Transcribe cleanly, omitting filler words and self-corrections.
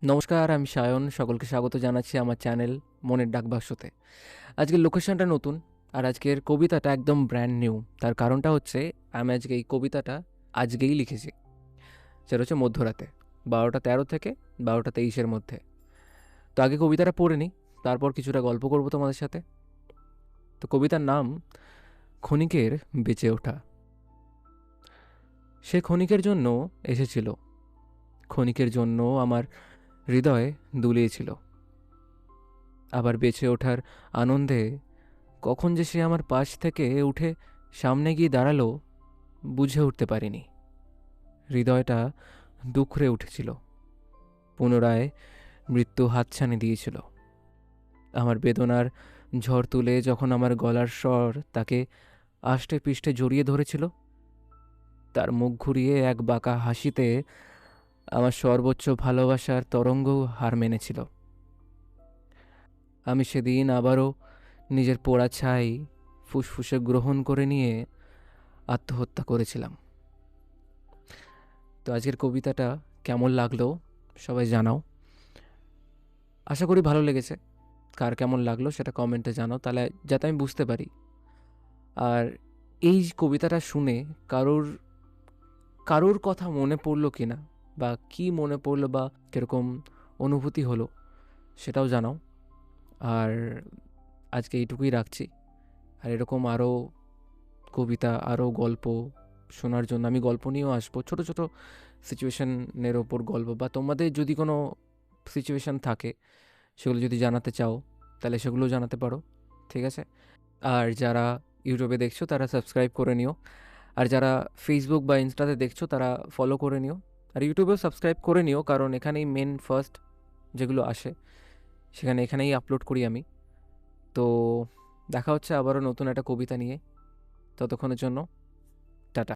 নমস্কার, আমি সায়ন। সকলকে স্বাগত জানাচ্ছি আমার চ্যানেল মনের ডাকবাক্সতে। আজকের লোকেশনটা নতুন, আর আজকের কবিতাটা একদম ব্র্যান্ড নিউ। তার কারণটা হচ্ছে আমি আজকে এই কবিতাটা আজকেই লিখেছি। সেটা হচ্ছে মধ্যরাতে 12টা 13 থেকে 12টা 23-এর মধ্যে। তো আগে কবিতাটা পড়ে নিই, তারপর কিছুটা গল্প করব তোমাদের সাথে। তো কবিতার নাম ক্ষণিকের বেঁচে ওঠা। সে ক্ষণিকের জন্য এসেছিল, ক্ষণিকের জন্য আমার হৃদয় দুলিয়েছিল। আবার বেঁচে ওঠার আনন্দে কখন যে সে আমার পাশ থেকে উঠে সামনে গিয়ে দাঁড়ালো বুঝে উঠতে পারিনি। হৃদয়টা দুখরে উঠেছিল, পুনরায় মৃত্যু হাতছানি দিয়েছিল। আমার বেদনার ঝড় তুলে যখন আমার গলার স্বর তাকে আষ্টে পৃষ্ঠে জড়িয়ে ধরেছিল, তার মুখ ঘুরিয়ে এক বাঁকা হাসিতে আমার সর্বোচ্চ ভালোবাসার তরঙ্গ হার মেনেছিল। আমি সেদিন আবারও নিজের পোড়া ছাই ফুসফুসে গ্রহণ করে নিয়ে আত্মহত্যা করেছিলাম। তো আজকের কবিতাটা কেমন লাগলো সবাই জানাও। আশা করি ভালো লেগেছে। কার কেমন লাগলো সেটা কমেন্টে জানাও, তাহলে যাতে আমি বুঝতে পারি। আর এই কবিতাটা শুনে কারোর কারোর কথা মনে পড়লো কি না, বা কি মনে পড়লো, বা কীরকম অনুভূতি হলো সেটাও জানাও। আর আজকে এইটুকুই রাখছি। আর এরকম আরও কবিতা, আরও গল্প শোনার জন্য আমি গল্প নিয়েও আসবো, ছোট ছোট সিচুয়েশনের ওপর গল্প, বা তোমাদের যদি কোনো সিচুয়েশান থাকে সেগুলো যদি জানাতে চাও তাহলে সেগুলোও জানাতে পারো। ঠিক আছে? আর যারা ইউটিউবে দেখছো তারা সাবস্ক্রাইব করে নিও, আর যারা ফেসবুক বা ইনস্টাতে দেখছো তারা ফলো করে নিও। আর ইউটিউবেও সাবস্ক্রাইব করে নিও, কারণ এখানেই মেন ফার্স্ট যেগুলো আসে এখানেই আপলোড করি আমি। তো দেখা হচ্ছে আবারও নতুন একটা কবিতা নিয়ে। ততক্ষণের জন্য